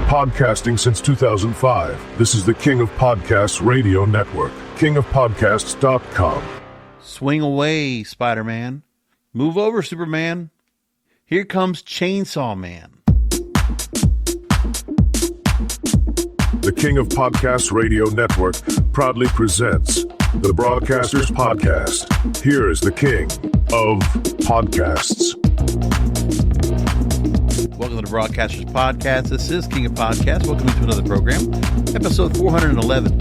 Podcasting since 2005. This is the King of Podcasts radio network. kingofpodcasts.com. Swing away, Spider-Man. Move over, Superman. Here comes Chainsaw Man. The King of Podcasts radio network proudly presents the Broadcasters Podcast. Here is the King of Podcasts. Welcome to the Broadcasters Podcast. This is King of Podcasts. Welcome to another program. Episode 411.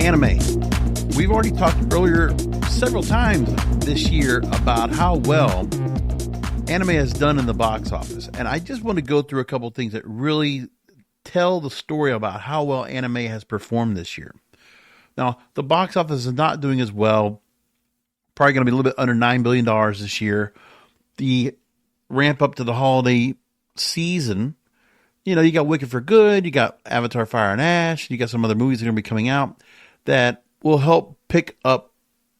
Anime. We've already talked earlier several times this year about how well anime has done in the box office. And I just want to go through a couple of things that really tell the story about how well anime has performed this year. Now, the box office is not doing as well. Probably going to be a little bit under $9 billion this year. The ramp up to the holiday season, you got Wicked for Good, you got Avatar Fire and Ash, you got some other movies that are going to be coming out that will help pick up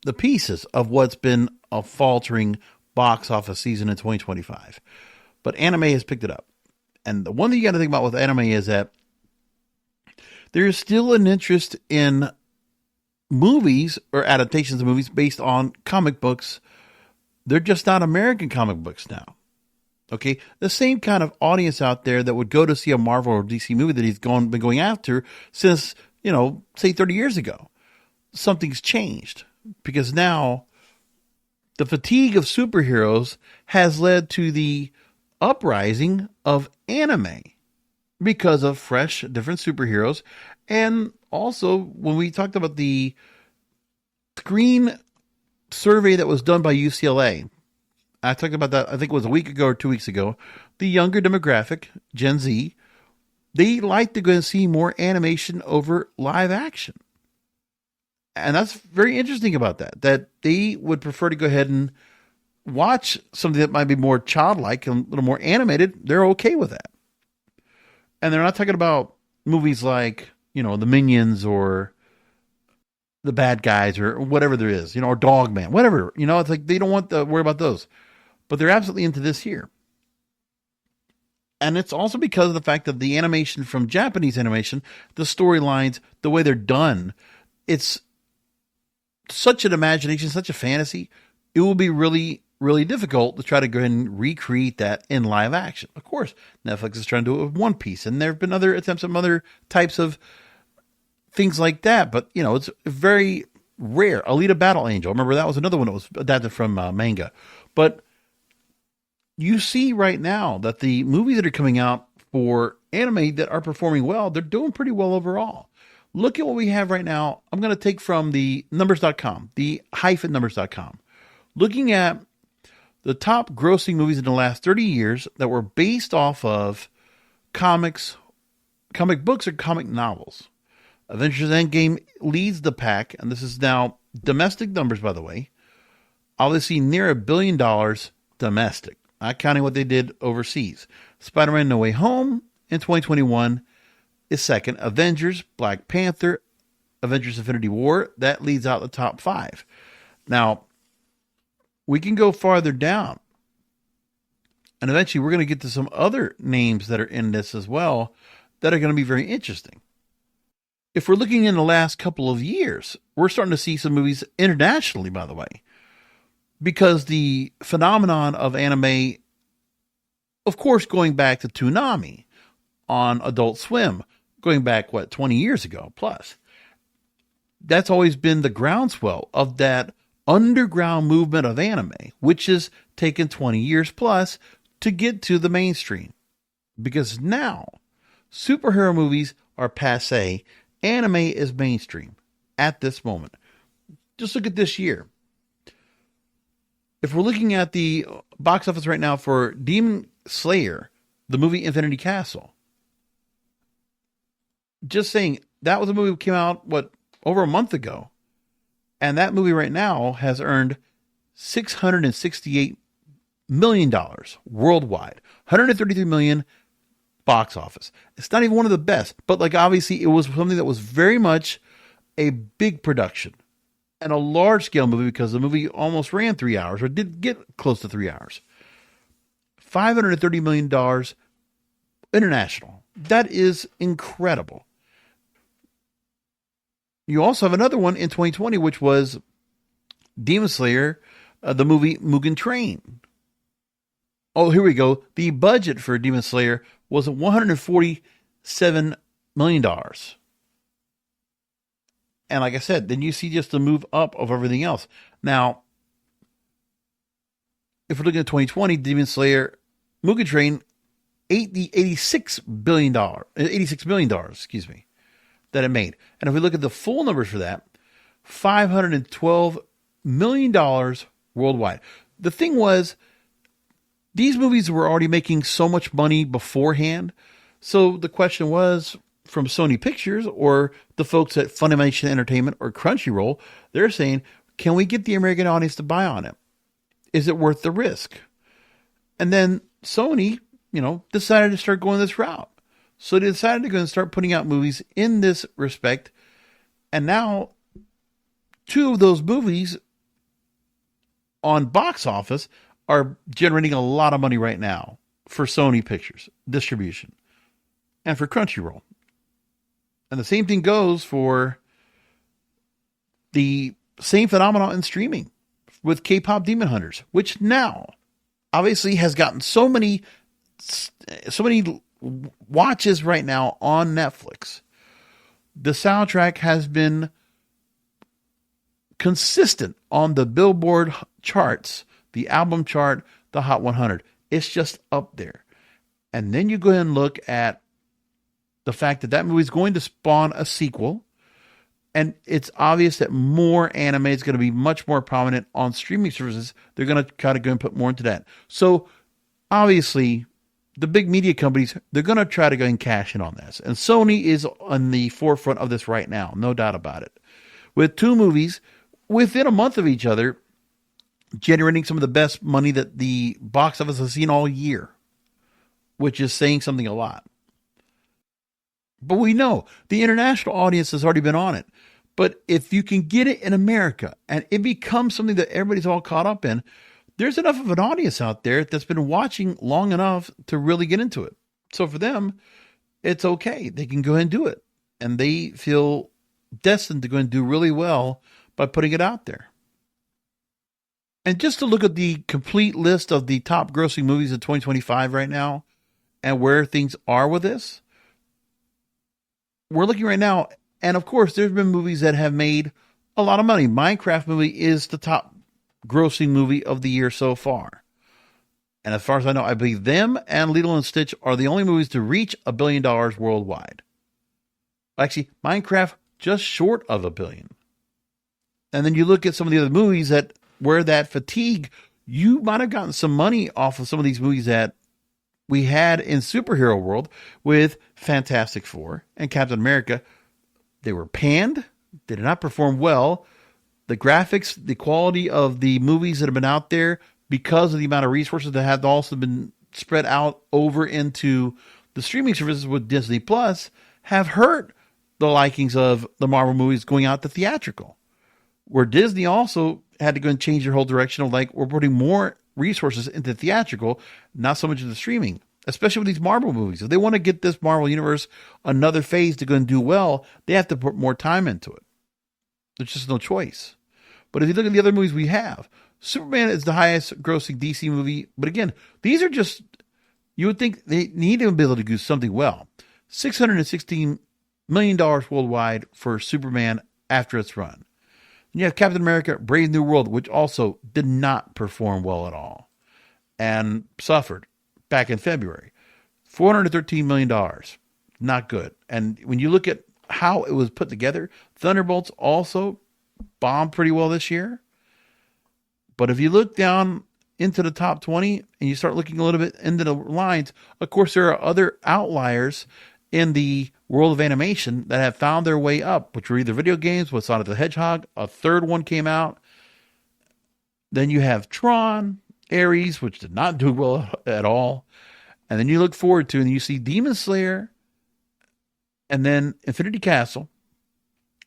the pieces of what's been a faltering box office season in 2025. But anime has picked it up. And the one thing you got to think about with anime is that there is still an interest in movies or adaptations of movies based on comic books. They're just not American comic books now. Okay, the same kind of audience out there that would go to see a Marvel or DC movie that he's been going after since, say 30 years ago. Something's changed because now the fatigue of superheroes has led to the uprising of anime because of fresh, different superheroes. And also, when we talked about the screen survey that was done by UCLA, I talked about that, I think it was a week ago or 2 weeks ago. The younger demographic, Gen Z, they like to go and see more animation over live action. And that's very interesting about that they would prefer to go ahead and watch something that might be more childlike and a little more animated. They're okay with that. And they're not talking about movies like, the Minions or the Bad Guys or whatever there is, or Dogman, whatever. It's like they don't want to worry about those. But they're absolutely into this here. And it's also because of the fact that the animation from Japanese animation, the storylines, the way they're done, it's such an imagination, such a fantasy. It will be really, really difficult to try to go ahead and recreate that in live action. Of course, Netflix is trying to do it with One Piece, and there have been other attempts at other types of things like that. But, it's very rare. Alita Battle Angel. Remember, that was another one that was adapted from manga. But you see right now that the movies that are coming out for anime that are performing well, they're doing pretty well overall. Look at what we have right now. I'm going to take from the numbers.com, the numbers.com. Looking at the top grossing movies in the last 30 years that were based off of comic books or comic novels. Avengers Endgame leads the pack, and this is now domestic numbers, by the way. Obviously, near $1 billion domestic, not counting what they did overseas. Spider-Man No Way Home in 2021 is second. Avengers, Black Panther, Avengers Infinity War, that leads out the top 5. Now, we can go farther down. And eventually we're going to get to some other names that are in this as well that are going to be very interesting. If we're looking in the last couple of years, we're starting to see some movies internationally, by the way. Because the phenomenon of anime, of course, going back to Toonami on Adult Swim, going back, 20 years ago plus. That's always been the groundswell of that underground movement of anime, which has taken 20 years plus to get to the mainstream. Because now, superhero movies are passé. Anime is mainstream at this moment. Just look at this year. If we're looking at the box office right now for Demon Slayer, the movie Infinity Castle, just saying that was a movie that came out, over a month ago. And that movie right now has earned $668 million worldwide, $133 million box office. It's not even one of the best, but obviously it was something that was very much a big production and a large scale movie because the movie almost ran 3 hours or did get close to 3 hours. $530 million international. That is incredible. You also have another one in 2020, which was Demon Slayer, the movie Mugen Train. Oh, here we go. The budget for Demon Slayer was $147 million. And like I said, then you see just the move up of everything else. Now, if we're looking at 2020, Demon Slayer, Mugen Train, $86 million, that it made. And if we look at the full numbers for that, $512 million worldwide. The thing was, these movies were already making so much money beforehand. So the question was, from Sony Pictures or the folks at Funimation Entertainment or Crunchyroll, they're saying, can we get the American audience to buy on it? Is it worth the risk? And then Sony, decided to start going this route. So they decided to go and start putting out movies in this respect. And now 2 of those movies on box office are generating a lot of money right now for Sony Pictures distribution and for Crunchyroll. And the same thing goes for the same phenomenon in streaming with K-pop Demon Hunters, which now obviously has gotten so many watches right now on Netflix. The soundtrack has been consistent on the Billboard charts, the album chart, the Hot 100. It's just up there. And then you go ahead and look at the fact that movie is going to spawn a sequel. And it's obvious that more anime is going to be much more prominent on streaming services. They're going to kind of go and put more into that. So obviously, the big media companies, they're going to try to go and cash in on this. And Sony is on the forefront of this right now, no doubt about it. With 2 movies within a month of each other, generating some of the best money that the box office has seen all year, which is saying something a lot. But we know the international audience has already been on it. But if you can get it in America and it becomes something that everybody's all caught up in, there's enough of an audience out there that's been watching long enough to really get into it. So for them, it's okay. They can go ahead and do it. And they feel destined to go and do really well by putting it out there. And just to look at the complete list of the top grossing movies in 2025 right now and where things are with this, we're looking right now, and of course, there's been movies that have made a lot of money. Minecraft movie is the top grossing movie of the year so far. And as far as I know, I believe them and Lilo and Stitch are the only movies to reach $1 billion worldwide. Actually, Minecraft just short of $1 billion. And then you look at some of the other movies that where that fatigue, you might have gotten some money off of some of these movies that we had in superhero world with Fantastic Four and Captain America. They were panned. They did not perform well. The graphics, the quality of the movies that have been out there, because of the amount of resources that have also been spread out over into the streaming services with Disney Plus, have hurt the likings of the Marvel movies going out to theatrical. Where Disney also had to go and change their whole direction of we're putting more resources into theatrical, not so much into streaming, especially with these Marvel movies. If they want to get this Marvel universe another phase to go and do well, they have to put more time into it. There's just no choice. But if you look at the other movies we have, Superman is the highest grossing DC movie. But again, these are just, you would think they need to be able to do something well. $616 million worldwide for Superman after its run. And you have Captain America, Brave New World, which also did not perform well at all and suffered back in February. $413 million. Not good. And when you look at how it was put together, Thunderbolts also bombed pretty well this year. But if you look down into the top 20 and you start looking a little bit into the lines, of course, there are other outliers in the world of animation that have found their way up, which were either video games with Sonic the Hedgehog. A third one came out. Then you have Tron, Ares, which did not do well at all. And then you look forward to, and you see Demon Slayer, and then Infinity Castle,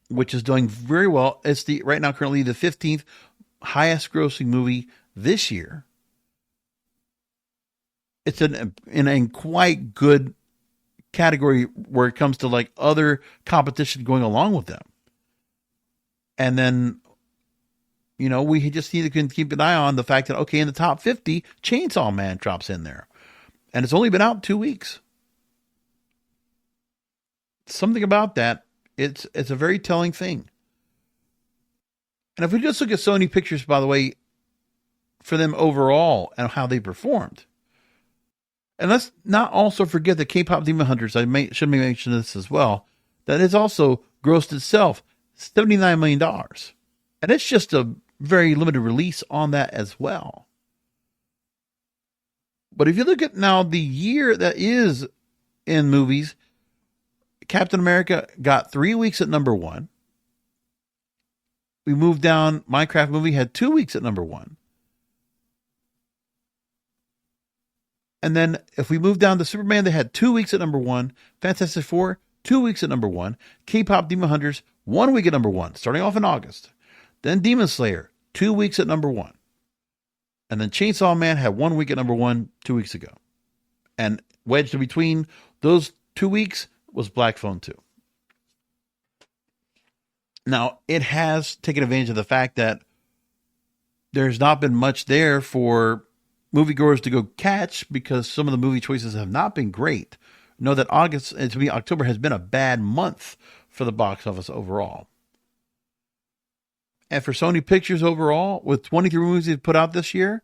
which is doing very well. It's right now currently the 15th highest grossing movie this year. It's in quite good category where it comes to like other competition going along with them. And then, we just need to keep an eye on the fact that, okay, in the top 50, Chainsaw Man drops in there. And it's only been out 2 weeks. Something about that, it's a very telling thing. And if we just look at Sony Pictures, by the way, for them overall and how they performed. And let's not also forget the K-pop Demon Hunters. Should mention this as well. That has also grossed itself $79 million. And it's just a very limited release on that as well. But if you look at now the year that is in movies, Captain America got 3 weeks at number 1. We moved down, Minecraft movie had 2 weeks at number 1. And then if we move down to Superman, they had 2 weeks at number 1. Fantastic Four, 2 weeks at number 1. K-pop Demon Hunters, 1 week at number 1, starting off in August. Then Demon Slayer, 2 weeks at number 1. And then Chainsaw Man had 1 week at number 1 2 weeks ago. And wedged in between those 2 weeks was Black Phone 2. Now, it has taken advantage of the fact that there's not been much there for moviegoers to go catch because some of the movie choices have not been great. Know that October has been a bad month for the box office overall. And for Sony Pictures overall, with 23 movies they've put out this year,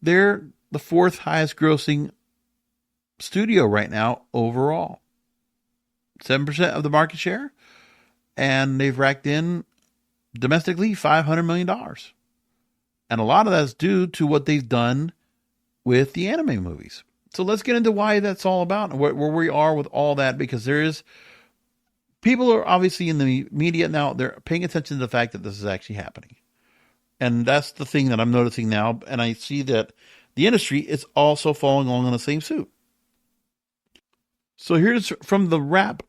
they're the 4th highest grossing studio right now overall. 7% of the market share. And they've racked in domestically $500 million. And a lot of that's due to what they've done with the anime movies. So let's get into why that's all about and where we are with all that, because people are obviously in the media now, they're paying attention to the fact that this is actually happening. And that's the thing that I'm noticing now. And I see that the industry is also following along in the same suit. So here's from the Wrap.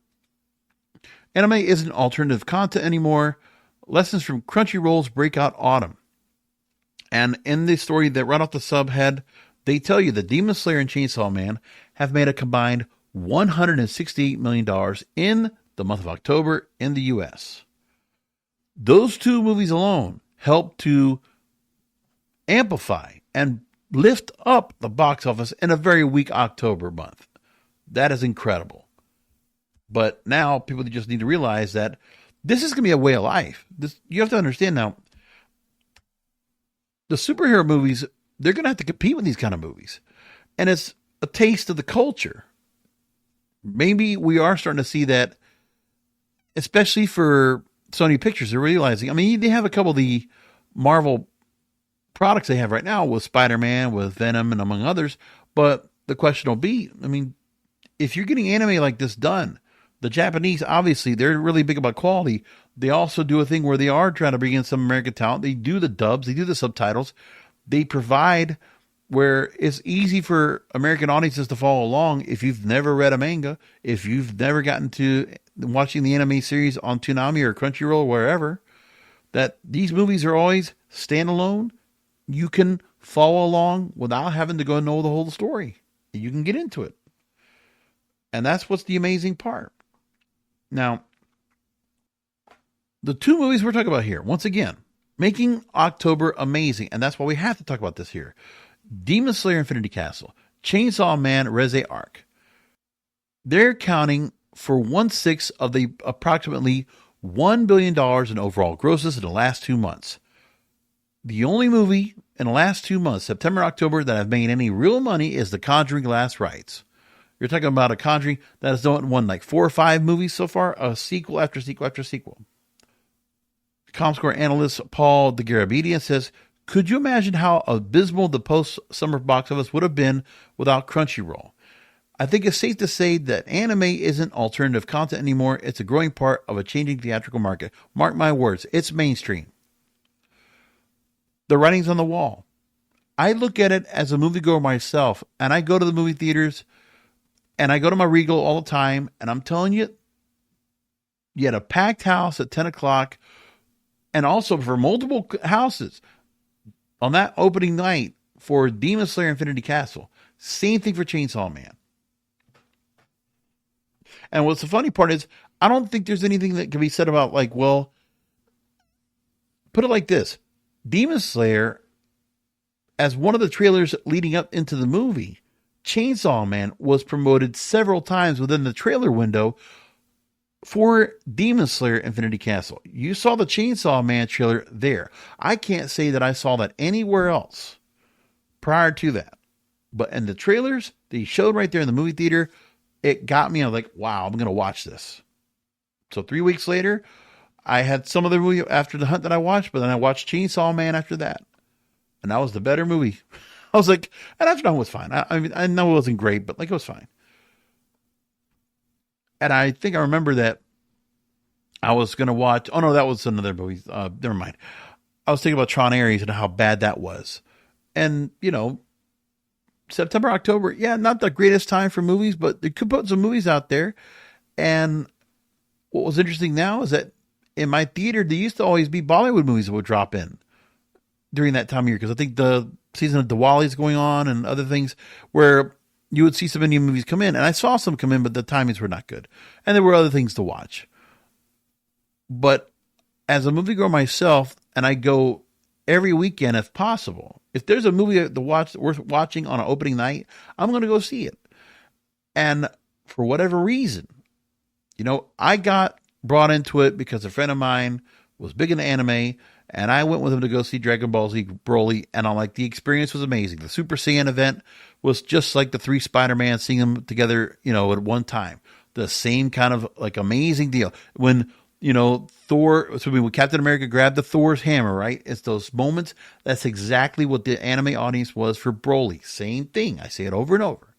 Anime isn't alternative content anymore. Lessons from Crunchyroll's Breakout Autumn. And in the story that right off the subhead, they tell you that Demon Slayer and Chainsaw Man have made a combined $168 million in the month of October in the U.S. Those two movies alone help to amplify and lift up the box office in a very weak October month. That is incredible. But now people just need to realize that this is going to be a way of life. You have to understand now, the superhero movies, they're going to have to compete with these kind of movies. And it's a taste of the culture. Maybe we are starting to see that, especially for Sony Pictures. They're realizing, they have a couple of the Marvel products they have right now with Spider-Man, with Venom, and among others. But the question will be, if you're getting anime like this done, the Japanese, obviously, they're really big about quality. They also do a thing where they are trying to bring in some American talent. They do the dubs. They do the subtitles. They provide where it's easy for American audiences to follow along if you've never read a manga, if you've never gotten to watching the anime series on Toonami or Crunchyroll or wherever, that these movies are always standalone. You can follow along without having to go know the whole story. You can get into it. And that's what's the amazing part. Now, the two movies we're talking about here, once again, making October amazing, and that's why we have to talk about this here. Demon Slayer Infinity Castle, Chainsaw Man Reze Arc. They're counting for 1/6 of the approximately $1 billion in overall grosses in the last 2 months. The only movie in the last 2 months, September, October, that have made any real money is The Conjuring Last Rites. You're talking about a Conjuring that has won like 4 or 5 movies so far, a sequel after sequel after sequel. Comscore analyst Paul de Garabedian says, could you imagine how abysmal the post-summer box office would have been without Crunchyroll? I think it's safe to say that anime isn't alternative content anymore. It's a growing part of a changing theatrical market. Mark my words, it's mainstream. The writing's on the wall. I look at it as a moviegoer myself, and I go to the movie theaters, and I go to my Regal all the time, and I'm telling you, you had a packed house at 10 o'clock, and also for multiple houses on that opening night for Demon Slayer Infinity Castle. Same thing for Chainsaw Man. And what's the funny part is, I don't think there's anything that can be said about, like, well, put it like this. Demon Slayer, as one of the trailers leading up into the movie, Chainsaw Man was promoted several times within the trailer window for Demon Slayer Infinity Castle. You saw the Chainsaw Man trailer there. I can't say that I saw that anywhere else prior to that. But in the trailers they showed right there in the movie theater, it got me. I was like, wow, I'm going to watch this. So 3 weeks later, I had some of the movie after The Hunt that I watched, but then I watched Chainsaw Man after that. And that was the better movie. I was like, and After Dawn was fine. I mean, I know it wasn't great, but like it was fine. And I think I remember that I was going to watch, oh no, that was another movie. Never mind. I was thinking about Tron Ares and how bad that was. And, you know, September, October, yeah, not the greatest time for movies, but they could put some movies out there. And what was interesting now is that in my theater, there used to always be Bollywood movies that would drop in during that time of year. Because I think the season of Diwali is going on and other things where you would see some Indian movies come in. And I saw some come in, but the timings were not good. And there were other things to watch. But as a moviegoer myself, and I go every weekend if possible, if there's a movie to watch worth watching on an opening night, I'm going to go see it. And for whatever reason, you know, I got brought into it because a friend of mine was big into anime, and I went with him to go see Dragon Ball Z Broly, and I'm like, the experience was amazing. The Super Saiyan event was just like the three Spider-Man, seeing them together, you know, at one time. The same kind of like amazing deal. When, you know, when Captain America grabbed the Thor's hammer, right? It's those moments. That's exactly what the anime audience was for Broly. Same thing. I say it over and over.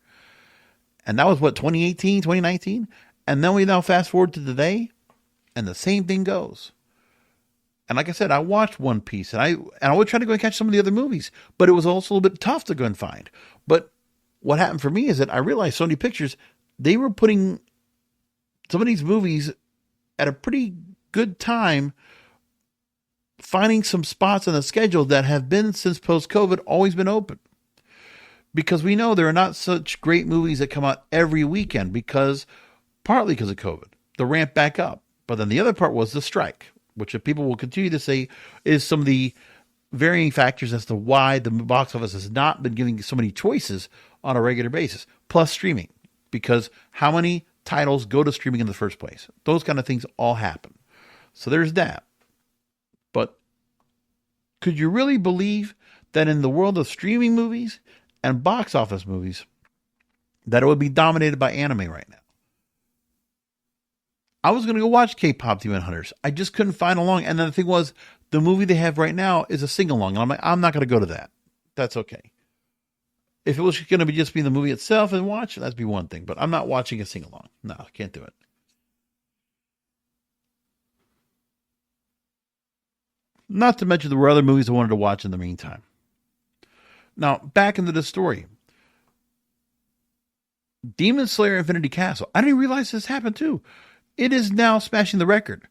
And that was what, 2018, 2019? And then we now fast forward to today, and the same thing goes. And like I said, I watched One Piece, and I would try to go and catch some of the other movies, but it was also a little bit tough to go and find. But what happened for me is that I realized Sony Pictures, they were putting some of these movies at a pretty good time, finding some spots on the schedule that have been, since post-COVID, always been open. Because we know there are not such great movies that come out every weekend, partly because of COVID, the ramp back up. But then the other part was the strike, which people will continue to say is some of the varying factors as to why the box office has not been giving so many choices on a regular basis, plus streaming, because how many titles go to streaming in the first place? Those kind of things all happen. So there's that. But could you really believe that in the world of streaming movies and box office movies, that it would be dominated by anime right now? I was going to go watch K-pop Demon Hunters. I just couldn't find along. And then the thing was, the movie they have right now is a sing-along. And I'm like, I'm not going to go to that. That's okay. If it was going to be just be the movie itself and watch, that'd be one thing. But I'm not watching a sing-along. No, I can't do it. Not to mention there were other movies I wanted to watch in the meantime. Now, back into the story. Demon Slayer Infinity Castle. I didn't realize this happened too. It is now smashing the record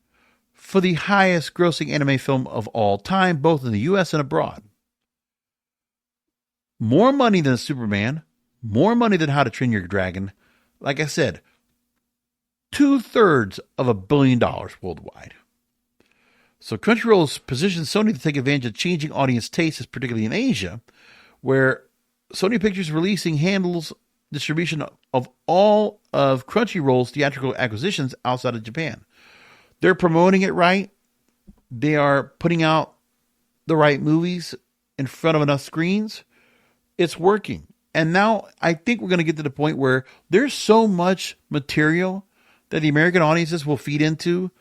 for the highest grossing anime film of all time, both in the US and abroad. More money than Superman, more money than How to Train Your Dragon. Like I said, 2/3 of $1 billion worldwide. So Crunchyroll's positioned Sony to take advantage of changing audience tastes, particularly in Asia, where Sony Pictures Releasing handles distribution of all of Crunchyroll's theatrical acquisitions outside of Japan. They're promoting it right. They are putting out the right movies in front of enough screens. It's working. And now I think we're going to get to the point where there's so much material that the American audiences will feed into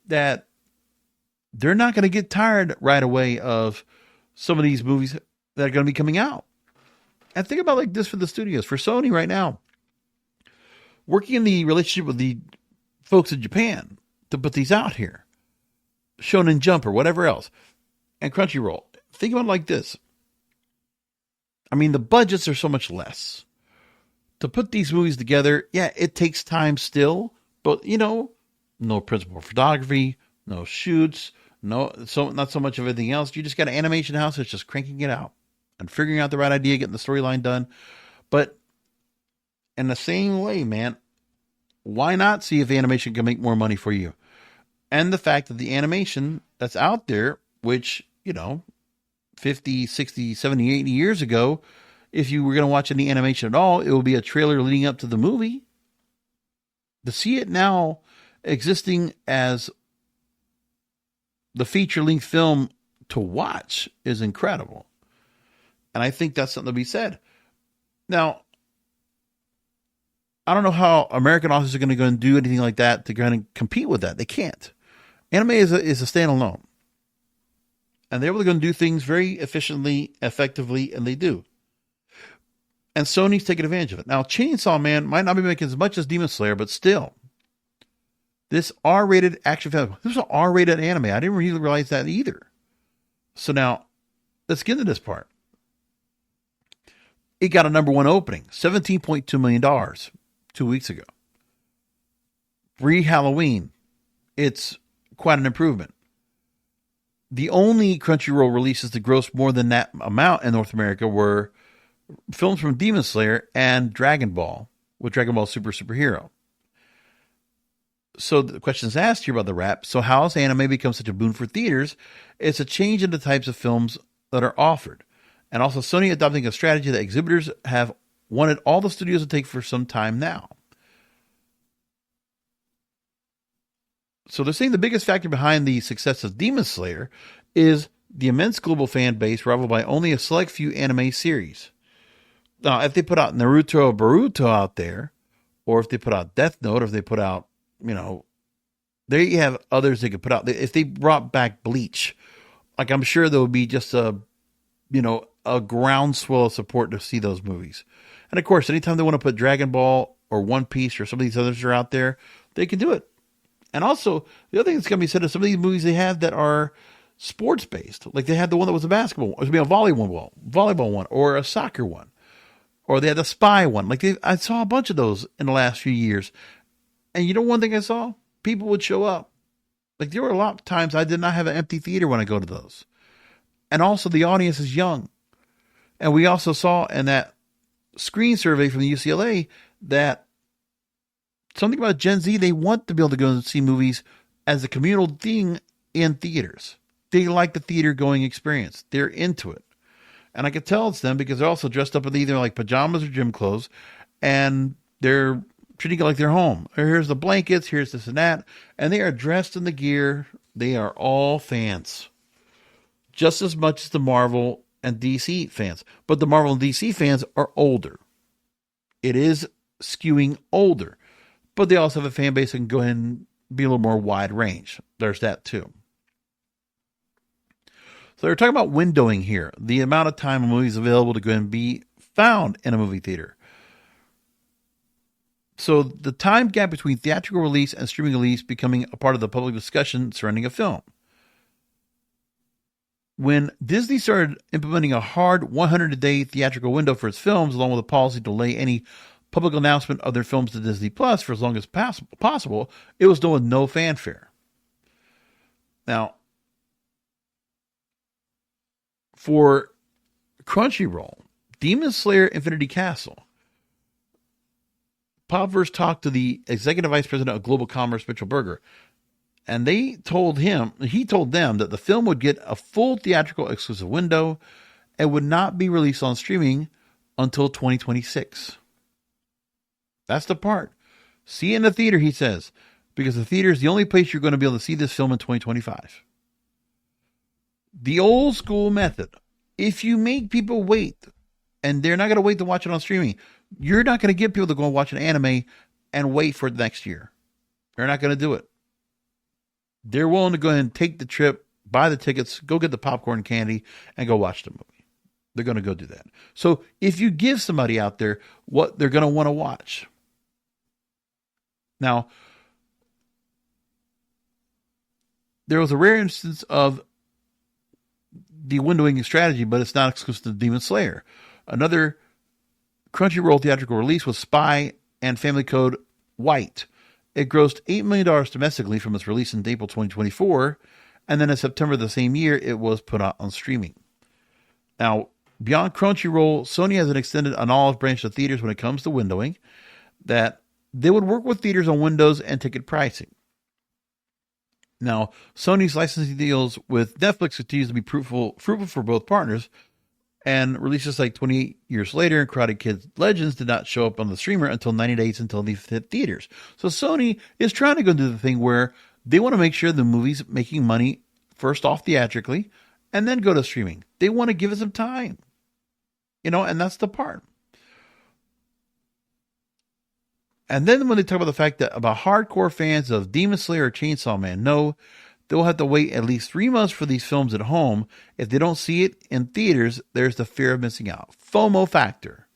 that they're not going to get tired right away of some of these movies that are going to be coming out. And think about like this for the studios, for Sony right now, working in the relationship with the folks in Japan to put these out here, Shonen Jump or whatever else, and Crunchyroll. Think about it like this. I mean, the budgets are so much less. To put these movies together, yeah, it takes time still, but you know, no principal photography, no shoots, not so much of anything else. You just got an animation house that's just cranking it out and figuring out the right idea, getting the storyline done. But in the same way, man, why not see if animation can make more money for you? And the fact that the animation that's out there, which, 50, 60, 70, 80 years ago, if you were going to watch any animation at all, it would be a trailer leading up to the movie. To see it now existing as the feature-length film to watch is incredible. And I think that's something to be said. Now, I don't know how American authors are going to go and do anything like that to kind of compete with that. They can't. Anime is a standalone. And they're able to go and do things very efficiently, effectively, and they do. And Sony's taking advantage of it. Now, Chainsaw Man might not be making as much as Demon Slayer, but still. This R-rated action film. This is an R-rated anime. I didn't really realize that either. So now, let's get into this part. It got a #1 opening, $17.2 million 2 weeks ago. Pre-Halloween, it's quite an improvement. The only Crunchyroll releases to gross more than that amount in North America were films from Demon Slayer and Dragon Ball, with Dragon Ball Superhero. So the question is asked here about the wrap. So how has anime become such a boon for theaters? It's a change in the types of films that are offered. And also Sony adopting a strategy that exhibitors have wanted all the studios to take for some time now. So they're saying the biggest factor behind the success of Demon Slayer is the immense global fan base rivaled by only a select few anime series. Now, if they put out Naruto or Boruto out there, or if they put out Death Note, or if they put out, there you have others they could put out. If they brought back Bleach, like I'm sure there would be just a groundswell of support to see those movies. And of course, anytime they want to put Dragon Ball or One Piece or some of these others are out there, they can do it. And also, the other thing that's going to be said is some of these movies they have that are sports based. Like they had the one that was a basketball one, or maybe a volleyball one, or a soccer one. Or they had the spy one. I saw a bunch of those in the last few years. And one thing I saw? People would show up. There were a lot of times I did not have an empty theater when I go to those. And also the audience is young. And we also saw in that screen survey from the UCLA that something about Gen Z, they want to be able to go and see movies as a communal thing in theaters. They like the theater going experience. They're into it. And I could tell it's them because they're also dressed up in either like pajamas or gym clothes. And they're treating it like they're home. Here's the blankets, here's this and that. And they are dressed in the gear. They are all fans. Just as much as the Marvel and DC fans. But the Marvel and DC fans are older. It is skewing older. But they also have a fan base that can go ahead and be a little more wide range. There's that too. So they're talking about windowing here. The amount of time a movie is available to go and be found in a movie theater. So the time gap between theatrical release and streaming release becoming a part of the public discussion surrounding a film. When Disney started implementing a hard 100-day theatrical window for its films, along with a policy to delay any public announcement of their films to Disney Plus for as long as possible, it was done with no fanfare. Now, for Crunchyroll, Demon Slayer Infinity Castle, Podverse talked to the executive vice president of global commerce, Mitchell Berger, and he told them that the film would get a full theatrical exclusive window and would not be released on streaming until 2026. That's the part. See it in the theater, he says, because the theater is the only place you're going to be able to see this film in 2025. The old school method. If you make people wait, and they're not going to wait to watch it on streaming, you're not going to get people to go and watch an anime and wait for next year. They're not going to do it. They're willing to go ahead and take the trip, buy the tickets, go get the popcorn and candy, and go watch the movie. They're going to go do that. So if you give somebody out there what they're going to want to watch. Now, there was a rare instance of the windowing strategy, but it's not exclusive to Demon Slayer. Another Crunchyroll theatrical release was Spy and Family Code White. It grossed $8 million domestically from its release in April 2024, and then in September of the same year, it was put out on streaming. Now, beyond Crunchyroll, Sony has an extended an olive branch to theaters when it comes to windowing that they would work with theaters on windows and ticket pricing. Now, Sony's licensing deals with Netflix continues to be fruitful for both partners, and releases like 28 years later, Karate Kid Legends did not show up on the streamer until 90 days until they hit theaters. So Sony is trying to go do the thing where they want to make sure the movie's making money first off theatrically and then go to streaming. They want to give it some time. And that's the part. And then when they talk about the fact that about hardcore fans of Demon Slayer or Chainsaw Man, no, they'll have to wait at least 3 months for these films at home. If they don't see it in theaters, there's the fear of missing out. FOMO factor.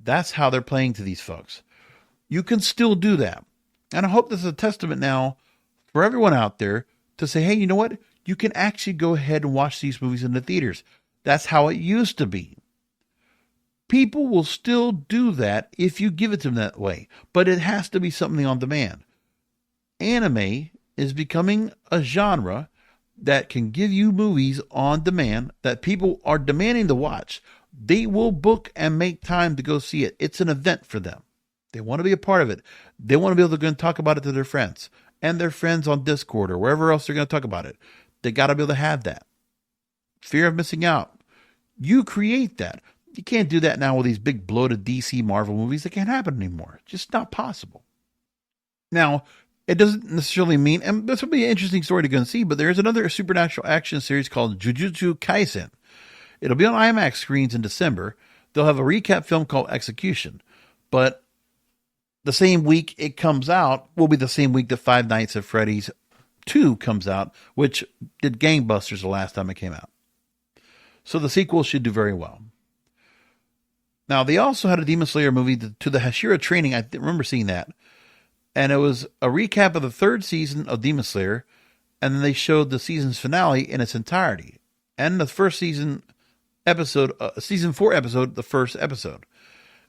That's how they're playing to these folks. You can still do that. And I hope this is a testament now for everyone out there to say, hey, you know what? You can actually go ahead and watch these movies in the theaters. That's how it used to be. People will still do that if you give it to them that way. But it has to be something on demand. Anime is becoming a genre that can give you movies on demand that people are demanding to watch. They will book and make time to go see it. It's an event for them. They want to be a part of it. They want to be able to go and talk about it to their friends and their friends on Discord or wherever else they're going to talk about it. They got to be able to have that. Fear of missing out. You create that. You can't do that now with these big bloated DC Marvel movies. That can't happen anymore. It's just not possible. Now, it doesn't necessarily mean, and this will be an interesting story to go and see, but there's another supernatural action series called Jujutsu Kaisen. It'll be on IMAX screens in December. They'll have a recap film called Execution. But the same week it comes out will be the same week that Five Nights at Freddy's 2 comes out, which did gangbusters the last time it came out. So the sequel should do very well. Now, they also had a Demon Slayer movie to the Hashira Training. I remember seeing that. And it was a recap of the 3rd season of Demon Slayer. And then they showed the season's finale in its entirety. And the first season episode, season 4 episode, the first episode.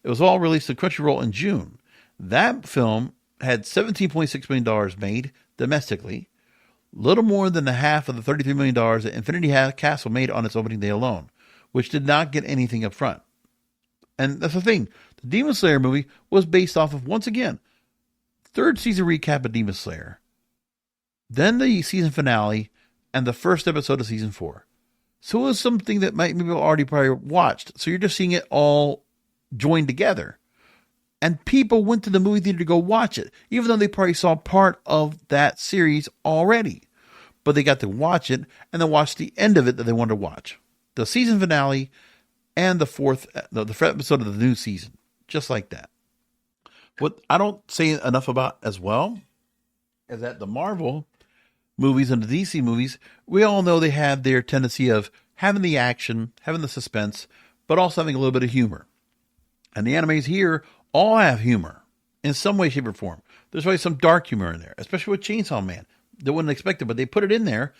It was all released to Crunchyroll in June. That film had $17.6 million made domestically. Little more than the half of the $33 million that Infinity Castle made on its opening day alone. Which did not get anything up front. And that's the thing. The Demon Slayer movie was based off of, once again, 3rd season recap of Demon Slayer. Then the season finale and the first episode of season 4. So it was something that people already probably watched. So you're just seeing it all joined together. And people went to the movie theater to go watch it, even though they probably saw part of that series already. But they got to watch it and then watch the end of it that they wanted to watch. The season finale and the fourth episode of the new season. Just like that. What I don't say enough about as well is that the Marvel movies and the DC movies, we all know they have their tendency of having the action, having the suspense, but also having a little bit of humor. And the animes here all have humor in some way, shape, or form. There's always some dark humor in there, especially with Chainsaw Man. They wouldn't expect it, but they put it in there.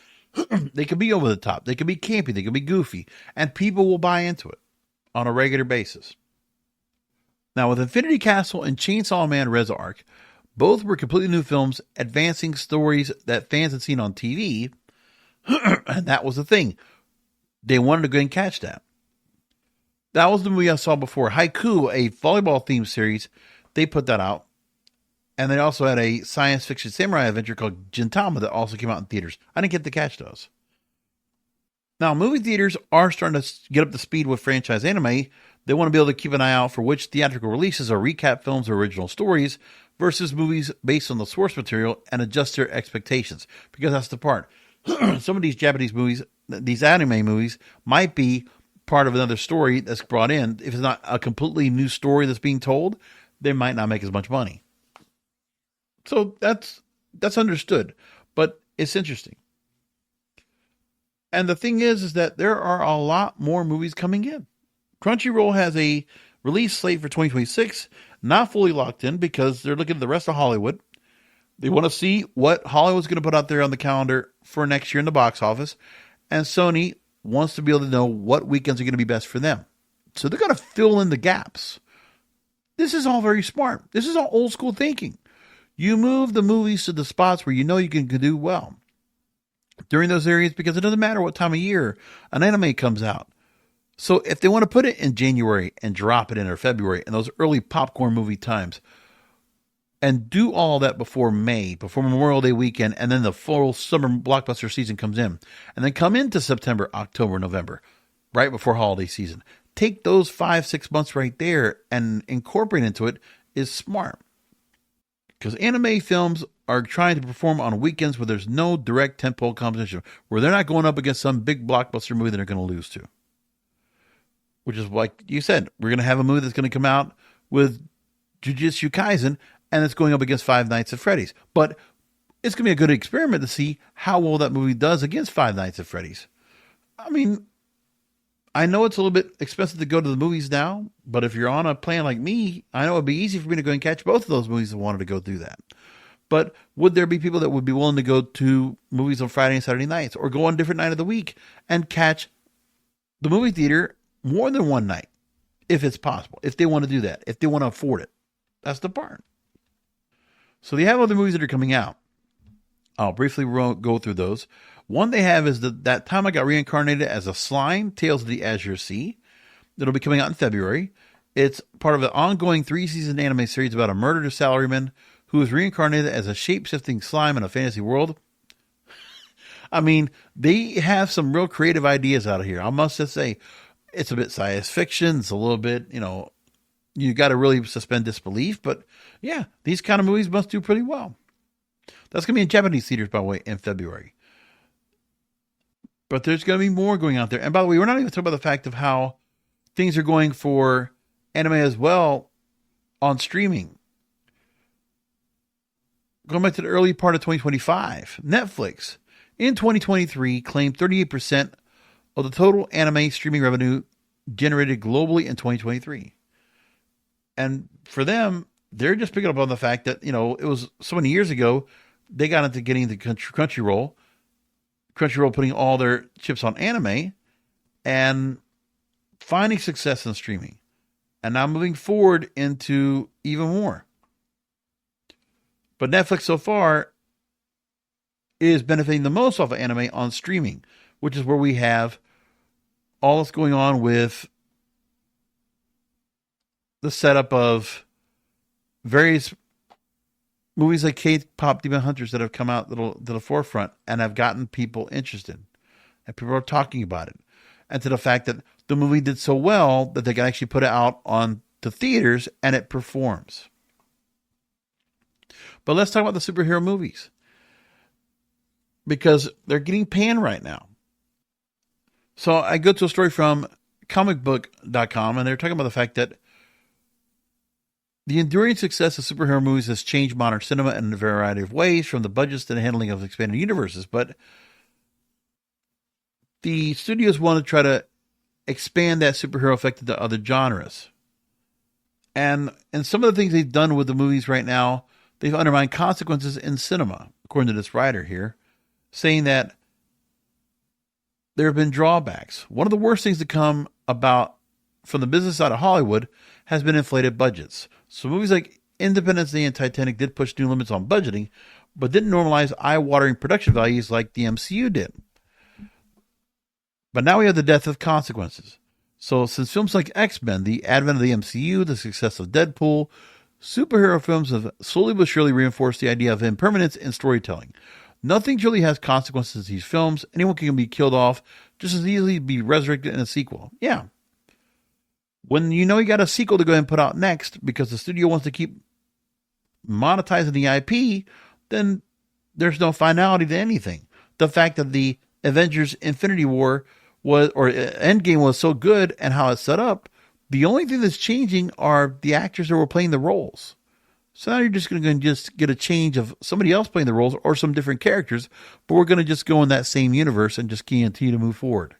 They could be over the top. They could be campy. They could be goofy. And people will buy into it on a regular basis. Now, with Infinity Castle and Chainsaw Man Res Arc, both were completely new films advancing stories that fans had seen on TV. And that was the thing. They wanted to go and catch that. That was the movie I saw before. Haiku, a volleyball-themed series, they put that out. And they also had a science fiction samurai adventure called Gintama that also came out in theaters. I didn't get to catch those. Now, movie theaters are starting to get up to speed with franchise anime. They want to be able to keep an eye out for which theatrical releases are recap films or original stories versus movies based on the source material and adjust their expectations. Because that's the part. Some of these Japanese movies, these anime movies, might be part of another story that's brought in. If it's not a completely new story that's being told, they might not make as much money. So that's understood, but it's interesting. And the thing is that there are a lot more movies coming in. Crunchyroll has a release slate for 2026, not fully locked in because they're looking at the rest of Hollywood. They want to see what Hollywood's going to put out there on the calendar for next year in the box office. And Sony wants to be able to know what weekends are going to be best for them. So they're going to fill in the gaps. This is all very smart. This is all old school thinking. You move the movies to the spots where you know you can do well during those areas because it doesn't matter what time of year an anime comes out. So if they want to put it in January and drop it in or February in those early popcorn movie times, and do all that before May, before Memorial Day weekend, and then the full summer blockbuster season comes in. And then come into September, October, November, right before holiday season. Take those 5-6 months right there and incorporate into it is smart. Because anime films are trying to perform on weekends where there's no direct tentpole competition, where they're not going up against some big blockbuster movie that they're going to lose to. Which is like you said, we're going to have a movie that's going to come out with Jujutsu Kaisen, and it's going up against Five Nights at Freddy's. But it's going to be a good experiment to see how well that movie does against Five Nights at Freddy's. I mean, I know it's a little bit expensive to go to the movies now, but if you're on a plan like me, I know it'd be easy for me to go and catch both of those movies if I wanted to go do that. But would there be people that would be willing to go to movies on Friday and Saturday nights, or go on a different night of the week and catch the movie theater more than one night, if it's possible, if they want to do that, if they want to afford it? That's the part. So they have other movies that are coming out. I'll briefly go through those. One they have is That Time I Got Reincarnated as a Slime, Tales of the Azure Sea. That'll be coming out in February. It's part of an ongoing 3-season anime series about a murdered salaryman who is reincarnated as a shape-shifting slime in a fantasy world. I mean, they have some real creative ideas out of here. I must just say, it's a bit science fiction. It's a little bit, you got to really suspend disbelief. But yeah, these kind of movies must do pretty well. That's going to be in Japanese theaters, by the way, in February. But there's going to be more going out there. And by the way, we're not even talking about the fact of how things are going for anime as well on streaming. Going back to the early part of 2025, Netflix in 2023 claimed 38% of the total anime streaming revenue generated globally in 2023. And for them, they're just picking up on the fact that, it was so many years ago, they got into getting the Crunchyroll putting all their chips on anime and finding success in streaming. And now moving forward into even more. But Netflix so far is benefiting the most off of anime on streaming, which is where we have all that's going on with the setup of various movies like K-pop Demon Hunters that have come out to the forefront and have gotten people interested. And people are talking about it. And to the fact that the movie did so well that they can actually put it out on the theaters and it performs. But let's talk about the superhero movies. Because they're getting panned right now. So I go to a story from comicbook.com, and they're talking about the fact that the enduring success of superhero movies has changed modern cinema in a variety of ways, from the budgets to the handling of expanded universes. But the studios want to try to expand that superhero effect into other genres. And some of the things they've done with the movies right now, they've undermined consequences in cinema, according to this writer here, saying that there have been drawbacks. One of the worst things to come about from the business side of Hollywood has been inflated budgets. So movies like Independence Day and Titanic did push new limits on budgeting, but didn't normalize eye-watering production values like the MCU did. But now we have the death of consequences. So since films like X-Men, the advent of the MCU, the success of Deadpool, superhero films have slowly but surely reinforced the idea of impermanence in storytelling. Nothing truly has consequences in these films. Anyone can be killed off just as easily be resurrected in a sequel. Yeah. When you got a sequel to go ahead and put out next because the studio wants to keep monetizing the IP, then there's no finality to anything. The fact that the Avengers Infinity War Endgame was so good and how it's set up, the only thing that's changing are the actors that were playing the roles. So now you're just going to just get a change of somebody else playing the roles or some different characters, but we're going to just go in that same universe and just continue to move forward.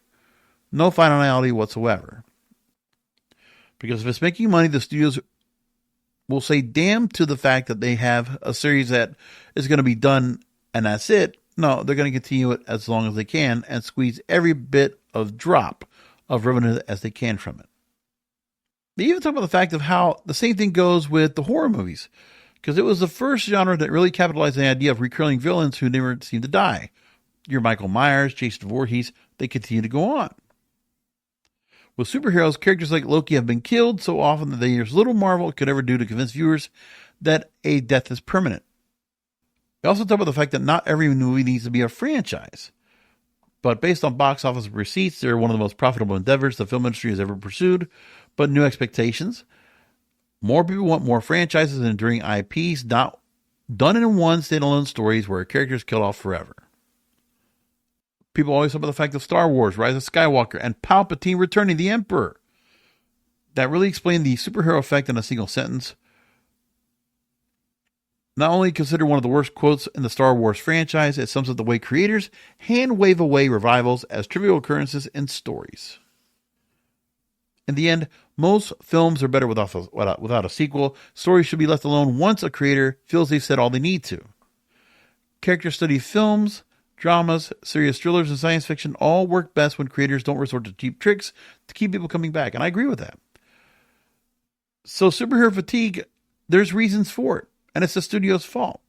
No finality whatsoever. Because if it's making money, the studios will say damn to the fact that they have a series that is going to be done and that's it. No, they're going to continue it as long as they can and squeeze every bit of drop of revenue as they can from it. They even talk about the fact of how the same thing goes with the horror movies, because it was the first genre that really capitalized on the idea of recurring villains who never seem to die. Your Michael Myers, Jason Voorhees, they continue to go on. With superheroes, characters like Loki have been killed so often that there's little Marvel could ever do to convince viewers that a death is permanent. They also talk about the fact that not every movie needs to be a franchise. But based on box office receipts, they're one of the most profitable endeavors the film industry has ever pursued. But new expectations. More people want more franchises and enduring IPs, not done in one standalone stories where a character is killed off forever. People always talk about the fact of Star Wars, Rise of Skywalker, and Palpatine returning, the Emperor. That really explained the superhero effect in a single sentence. Not only considered one of the worst quotes in the Star Wars franchise, it sums up the way creators hand-wave away revivals as trivial occurrences in stories. In the end, most films are better without a sequel. Stories should be left alone once a creator feels they've said all they need to. Character study films, dramas, serious thrillers, and science fiction all work best when creators don't resort to cheap tricks to keep people coming back. And I agree with that. So superhero fatigue, there's reasons for it. And it's the studio's fault.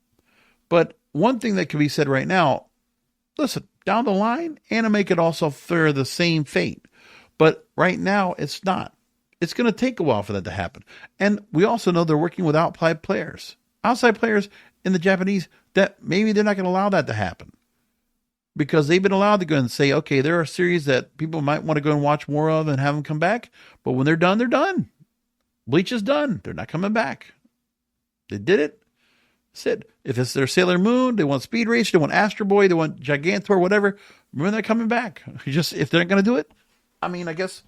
But one thing that can be said right now, listen, down the line, anime could also fare the same fate. But right now, it's not. It's going to take a while for that to happen. And we also know they're working with outside players. Outside players in the Japanese, that maybe they're not going to allow that to happen. Because they've been allowed to go and say, okay, there are series that people might want to go and watch more of and have them come back. But when they're done, they're done. Bleach is done. They're not coming back. They did it. That's it. If it's their Sailor Moon, they want Speed Racer, they want Astro Boy, they want Gigantor, whatever. When they're coming back, if they're not going to do it, I mean, I guess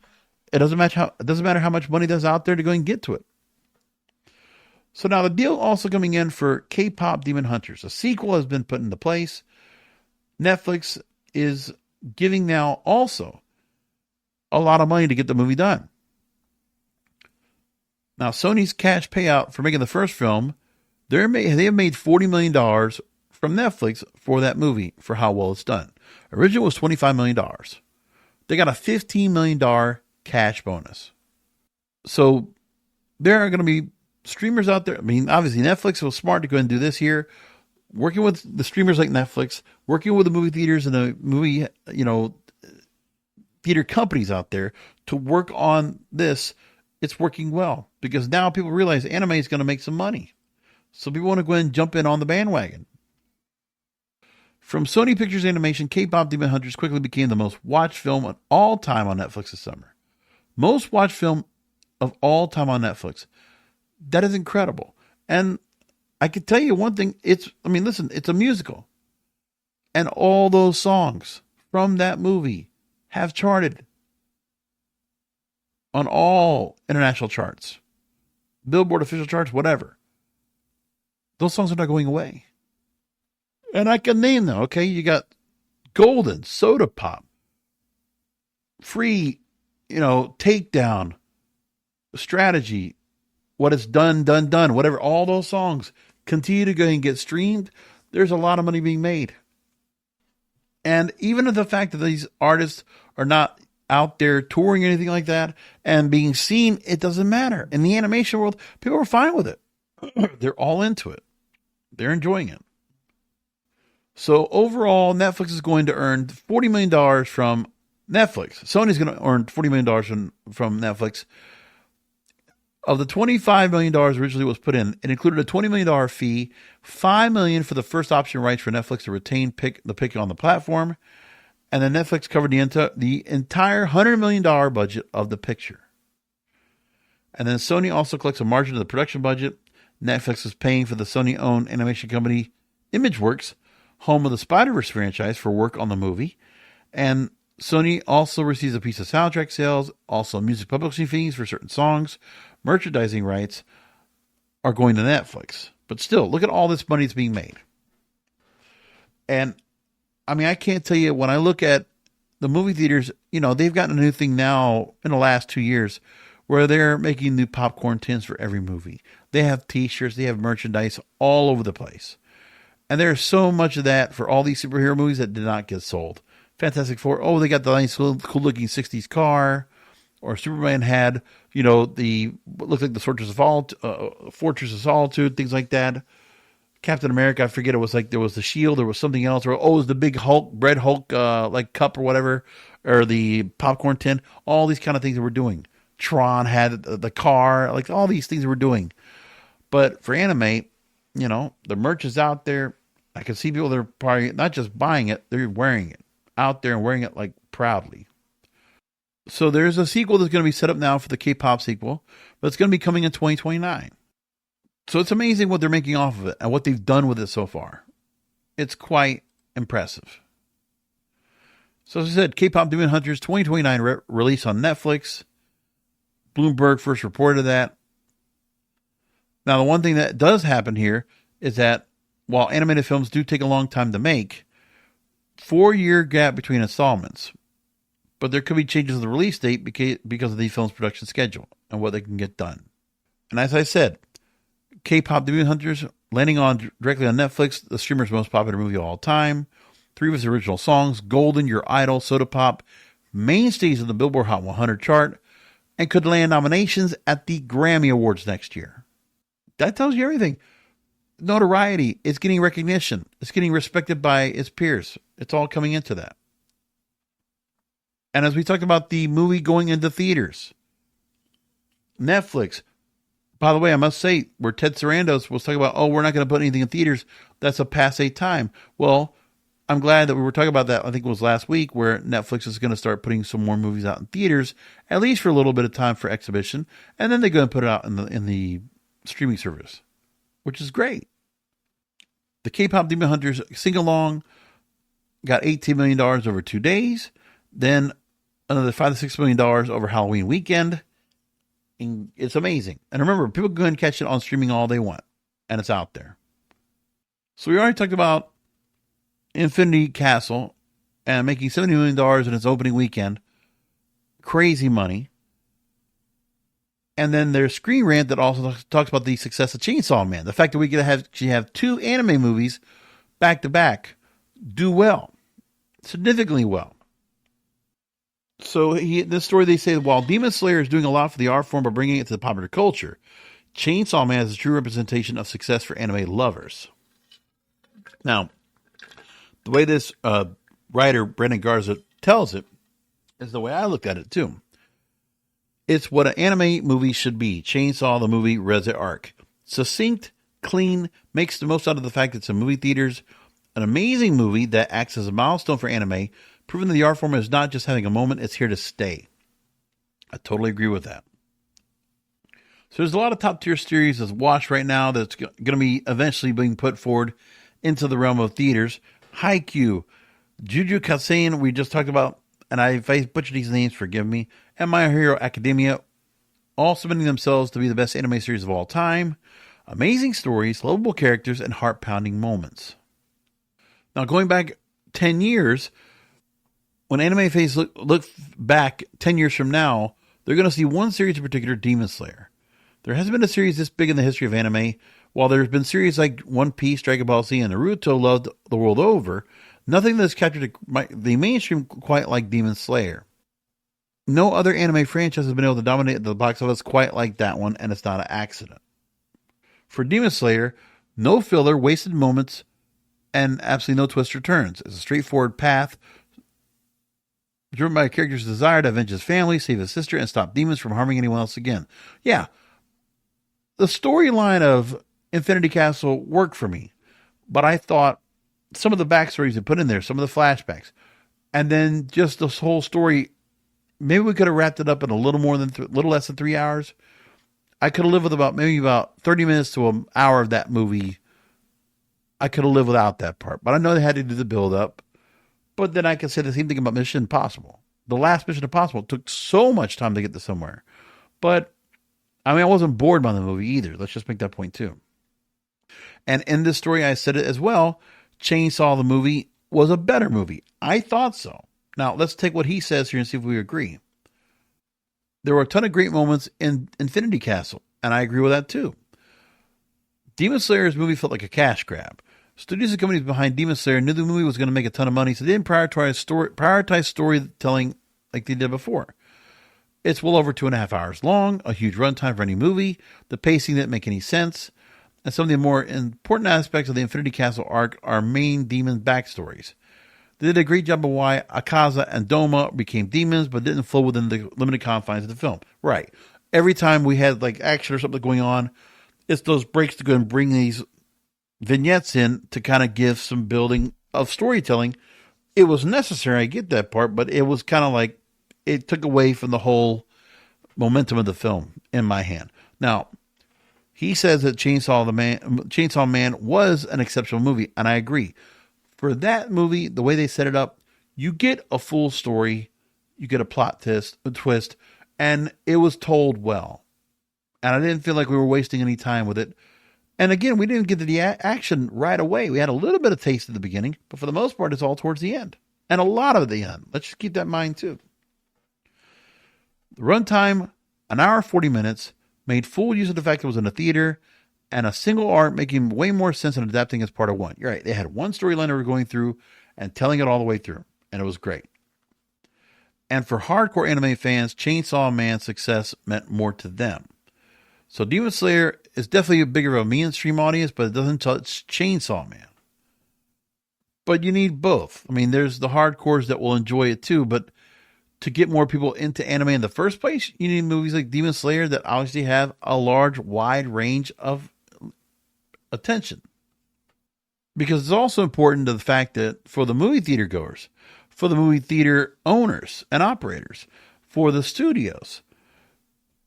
it doesn't matter how much money there's out there to go and get to it. So now the deal also coming in for K-pop Demon Hunters. A sequel has been put into place. Netflix is giving now also a lot of money to get the movie done. Now, Sony's cash payout for making the first film, they have made $40 million from Netflix for that movie for how well it's done. Original was $25 million. They got a $15 million cash bonus. So there are going to be streamers out there. I mean, obviously Netflix was smart to go and do this here, working with the streamers like Netflix, working with the movie theaters and the movie, theater companies out there to work on this. It's working well because now people realize anime is going to make some money. So people want to go ahead and jump in on the bandwagon. From Sony Pictures Animation, K-pop Demon Hunters quickly became the most watched film of all time on Netflix this summer. Most watched film of all time on Netflix. That is incredible. And I can tell you one thing. It's a musical. And all those songs from that movie have charted on all international charts, Billboard official charts, whatever. Those songs are not going away. And I can name them, okay? You got Golden, Soda Pop, Free, Takedown, Strategy, What It's Done, whatever. All those songs continue to go and get streamed. There's a lot of money being made. And even the fact that these artists are not out there touring or anything like that and being seen, it doesn't matter. In the animation world, people are fine with it. They're all into it. They're enjoying it. So overall, Netflix is going to earn $40 million from Netflix. Sony's going to earn $40 million from Netflix. Of the $25 million originally was put in, it included a $20 million fee, $5 million for the first option rights for Netflix to retain the pick on the platform, and then Netflix covered the entire $100 million budget of the picture. And then Sony also collects a margin of the production budget. Netflix is paying for the Sony-owned animation company ImageWorks, home of the Spider-Verse franchise, for work on the movie. And Sony also receives a piece of soundtrack sales, also music publishing fees for certain songs. Merchandising rights are going to Netflix. But still, look at all this money that's being made. And, I mean, I can't tell you, when I look at the movie theaters, they've gotten a new thing now in the last 2 years where they're making new popcorn tins for every movie. They have t-shirts, they have merchandise all over the place. And there's so much of that for all these superhero movies that did not get sold. Fantastic Four, they got the nice, cool looking 60s car. Or Superman had, looked like the Fortress of Solitude, things like that. Captain America, I forget, it was like there was the shield, there was something else. Or, it was the big Hulk, Red Hulk, like cup or whatever. Or the popcorn tin. All these kind of things that we're doing. Tron had the car, like all these things that we're doing. But for anime, the merch is out there. I can see people that are probably not just buying it, they're wearing it out there and wearing it like proudly. So there's a sequel that's going to be set up now for the K-pop sequel, but it's going to be coming in 2029. So it's amazing what they're making off of it and what they've done with it so far. It's quite impressive. So as I said, K-pop Demon Hunters 2029 release on Netflix. Bloomberg first reported that. Now, the one thing that does happen here is that while animated films do take a long time to make, 4-year gap between installments, but there could be changes to the release date because of the film's production schedule and what they can get done. And as I said, K-pop Demon Hunters landing directly on Netflix, the streamer's most popular movie of all time. 3 of his original songs, Golden, Your Idol, Soda Pop, mainstays of the Billboard Hot 100 chart, and could land nominations at the Grammy Awards next year. That tells you everything. Notoriety, it's getting recognition. It's getting respected by its peers. It's all coming into that. And as we talked about the movie going into theaters, Netflix, by the way, I must say, where Ted Sarandos was talking about, we're not going to put anything in theaters, that's a passé time. Well, I'm glad that we were talking about that. I think it was last week where Netflix is going to start putting some more movies out in theaters, at least for a little bit of time for exhibition. And then they're going to put it out in the streaming service, which is great. The K-pop Demon Hunters sing-along got $18 million over 2 days. Then another $5 to $6 million over Halloween weekend. And it's amazing. And remember, people can go and catch it on streaming all they want. And it's out there. So we already talked about Infinity Castle and making $70 million in its opening weekend. Crazy money. And then there's Screen Rant that also talks about the success of Chainsaw Man. The fact that we get to have 2 anime movies back to back do well. Significantly well. So this story, they say, while Demon Slayer is doing a lot for the art form by bringing it to the popular culture, Chainsaw Man is a true representation of success for anime lovers. Now, the way this writer, Brendan Garza, tells it is the way I look at it, too. It's what an anime movie should be. Chainsaw, the movie, Reza Arc. Succinct, clean, makes the most out of the fact that it's in movie theaters. An amazing movie that acts as a milestone for anime, proving that the art form is not just having a moment, it's here to stay. I totally agree with that. So there's a lot of top-tier series that's watched right now that's going to be eventually being put forward into the realm of theaters. Haikyuu, Jujutsu Kaisen, we just talked about, and if I butcher these names, forgive me, and My Hero Academia, all submitting themselves to be the best anime series of all time. Amazing stories, lovable characters, and heart-pounding moments. Now, going back 10 years, when anime fans look back 10 years from now, they're going to see one series in particular, Demon Slayer. There hasn't been a series this big in the history of anime. While there's been series like One Piece, Dragon Ball Z, and Naruto loved the world over, nothing that's captured the mainstream quite like Demon Slayer. No other anime franchise has been able to dominate the box office quite like that one, and it's not an accident. For Demon Slayer, no filler, wasted moments, and absolutely no twists or turns. It's a straightforward path driven by a character's desire to avenge his family, save his sister, and stop demons from harming anyone else again. Yeah, the storyline of Infinity Castle worked for me, but I thought some of the backstories they put in there, some of the flashbacks, and then just this whole story, maybe we could have wrapped it up in a little less than 3 hours. I could have lived with about 30 minutes to an hour of that movie. I could have lived without that part, but I know they had to do the build up. But then I could say the same thing about Mission Impossible. The last Mission Impossible took so much time to get to somewhere. But, I wasn't bored by the movie either. Let's just make that point too. And in this story, I said it as well, Chainsaw the movie was a better movie. I thought so. Now, let's take what he says here and see if we agree. There were a ton of great moments in Infinity Castle, and I agree with that too. Demon Slayer's movie felt like a cash grab. Studios and companies behind Demon Slayer knew the movie was going to make a ton of money, so they didn't prioritize storytelling like they did before. It's well over 2.5 hours long, a huge runtime for any movie. The pacing didn't make any sense. And some of the more important aspects of the Infinity Castle arc are main demon backstories. They did a great job of why Akaza and Doma became demons, but didn't flow within the limited confines of the film. Right. Every time we had like action or something going on, It's those breaks to go and bring these vignettes in to kind of give some building of storytelling. It was necessary. I get that part, but it was kind of like it took away from the whole momentum of the film in my hand. Now, he says that Chainsaw Man was an exceptional movie, and I agree. For that movie, the way they set it up, you get a full story, you get a plot twist, and it was told well. And I didn't feel like we were wasting any time with it. And again, we didn't get to the action right away. We had a little bit of taste at the beginning, but for the most part, it's all towards the end. And a lot of the end. Let's just keep that in mind, too. The runtime, an hour 40 minutes, made full use of the fact that it was in a theater, and a single arc making way more sense than adapting as part of one. You're right. They had one storyline they were going through and telling it all the way through, and it was great. And for hardcore anime fans, Chainsaw Man's success meant more to them. So Demon Slayer is definitely a bigger of a mainstream audience, but it doesn't touch Chainsaw Man. But you need both. I mean, there's the hardcores that will enjoy it too, but to get more people into anime in the first place, you need movies like Demon Slayer that obviously have a large, wide range of attention. Because it's also important to the fact that for the movie theater goers, for the movie theater owners and operators, for the studios,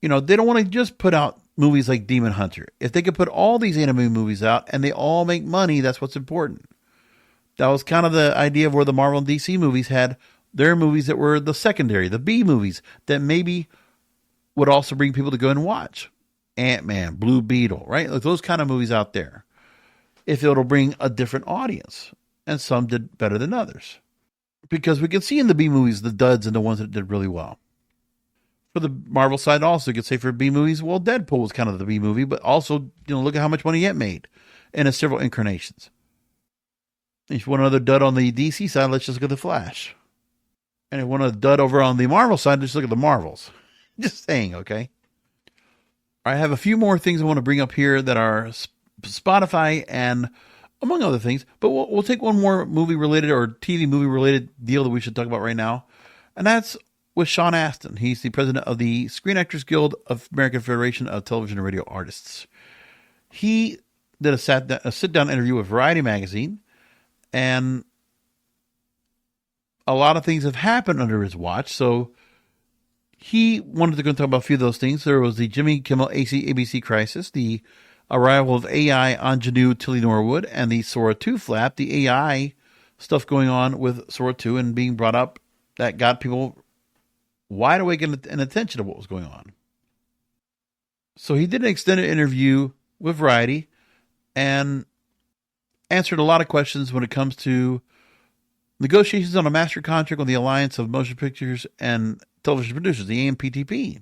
they don't want to just put out movies like Demon Hunter. If they could put all these anime movies out and they all make money, that's what's important. That was kind of the idea of where the Marvel and DC movies had their movies that were the secondary, the B movies that maybe would also bring people to go and watch. Ant-Man, Blue Beetle, right? Like those kind of movies out there. If it'll bring a different audience. And some did better than others. Because we can see in the B movies the duds and the ones that did really well. For the Marvel side also, you could say for B movies, well, Deadpool was kind of the B movie, but also, look at how much money it made in its several incarnations. If you want another dud on the DC side, let's just look at The Flash. And if you want a dud over on the Marvel side, just look at the Marvels. Just saying, okay? I have a few more things I want to bring up here that are Spotify and among other things, but we'll take one more movie-related or TV movie-related deal that we should talk about right now, and that's with Sean Astin. He's the president of the Screen Actors Guild of American Federation of Television and Radio Artists. He did a sit-down interview with Variety magazine, and a lot of things have happened under his watch, so he wanted to go and talk about a few of those things. There was the Jimmy Kimmel ABC crisis, the arrival of AI ingenue Tilly Norwood, and the Sora 2 flap, the AI stuff going on with Sora 2 and being brought up that got people wide awake and attention to what was going on. So he did an extended interview with Variety and answered a lot of questions when it comes to negotiations on a master contract with the Alliance of Motion Pictures and Television Producers, the AMPTP.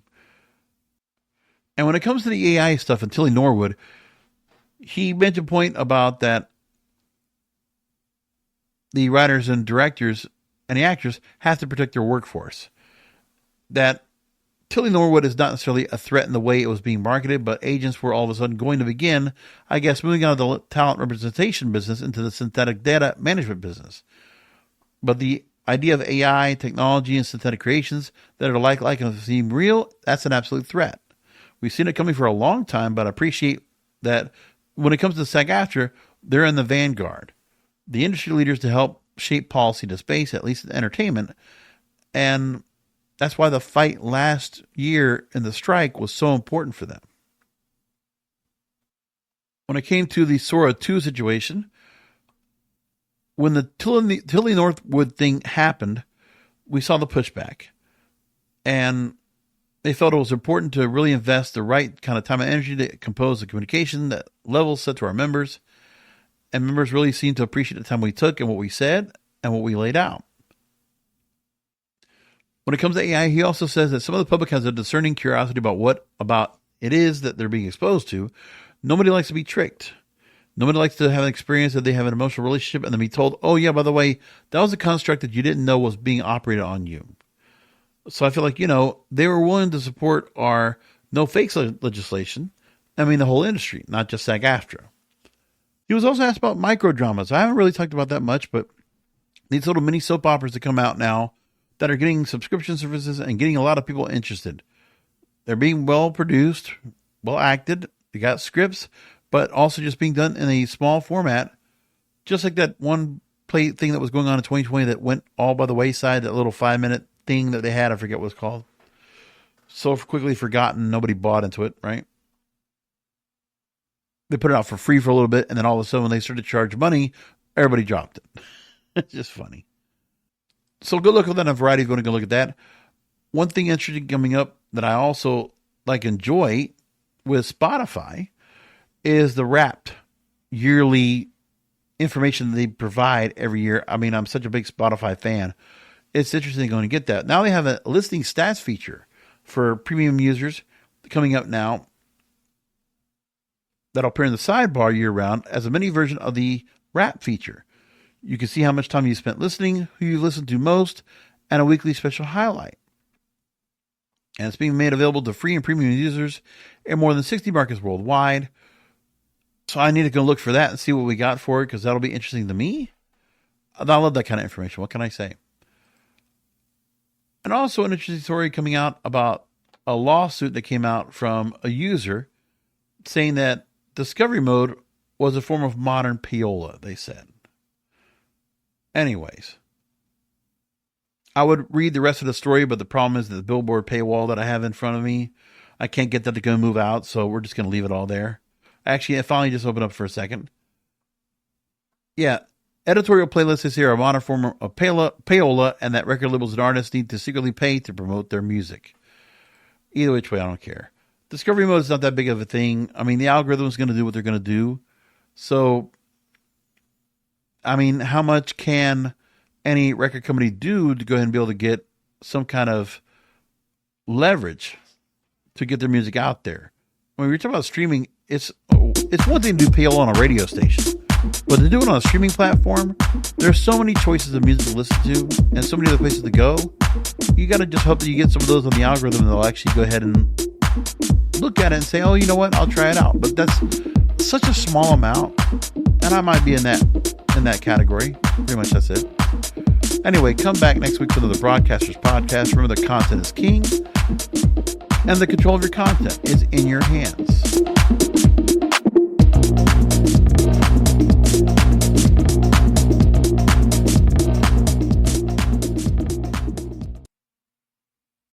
And when it comes to the AI stuff and Tilly Norwood, he mentioned a point about that the writers and directors and the actors have to protect their workforce. That Tilly Norwood is not necessarily a threat in the way it was being marketed, but agents were all of a sudden going to begin, I guess, moving out of the talent representation business into the synthetic data management business. But the idea of AI, technology, and synthetic creations that are like and seem real, that's an absolute threat. We've seen it coming for a long time, but I appreciate that when it comes to SAG-AFTRA, they're in the vanguard. The industry leaders to help shape policy to space, at least in entertainment. And that's why the fight last year in the strike was so important for them. When it came to the Sora 2 situation, when the Tilly Norwood thing happened, we saw the pushback. And they felt it was important to really invest the right kind of time and energy to compose the communication that levels set to our members. And members really seemed to appreciate the time we took and what we said and what we laid out. When it comes to AI, he also says that some of the public has a discerning curiosity about what about it is that they're being exposed to. Nobody likes to be tricked. Nobody likes to have an experience that they have an emotional relationship and then be told, oh yeah, by the way, that was a construct that you didn't know was being operated on you. So I feel like, they were willing to support our no fakes legislation. I mean, the whole industry, not just SAG-AFTRA. He was also asked about microdramas. I haven't really talked about that much, but these little mini soap operas that come out now that are getting subscription services and getting a lot of people interested. They're being well produced, well acted. They got scripts, but also just being done in a small format, just like that one play thing that was going on in 2020 that went all by the wayside, that little 5-minute thing that they had. I forget what it's called. So quickly forgotten, nobody bought into it, right? They put it out for free for a little bit, and then all of a sudden when they started to charge money, everybody dropped it. It's just funny. So go look at that. A variety of going to go look at that. One thing interesting coming up that I also enjoy with Spotify is the Wrapped yearly information that they provide every year. I mean, I'm such a big Spotify fan. It's interesting going to get that. Now they have a listening stats feature for premium users coming up now that'll appear in the sidebar year round as a mini version of the Wrap feature. You can see how much time you spent listening, who you listened to most, and a weekly special highlight. And it's being made available to free and premium users in more than 60 markets worldwide. So I need to go look for that and see what we got for it, because that'll be interesting to me. I love that kind of information. What can I say? And also an interesting story coming out about a lawsuit that came out from a user saying that discovery mode was a form of modern payola, they said. Anyways, I would read the rest of the story, but the problem is that the Billboard paywall that I have in front of me, I can't get that to go move out, so we're just going to leave it all there. Actually, I finally just opened up for a second. Yeah, editorial playlists is here a modern form of payola, and that record labels and artists need to secretly pay to promote their music. Either which way, I don't care. Discovery mode is not that big of a thing. I mean, the algorithm is going to do what they're going to do. So, I mean, how much can any record company do to go ahead and be able to get some kind of leverage to get their music out there? When we're talking about streaming, it's one thing to do payola on a radio station, but to do it on a streaming platform, there's so many choices of music to listen to and so many other places to go. You got to just hope that you get some of those on the algorithm and they'll actually go ahead and look at it and say, oh, you know what, I'll try it out. But that's such a small amount, and I might be in that category. Pretty much that's it. Anyway, come back next week for another Broadcasters Podcast. Remember, the content is king, and the control of your content is in your hands.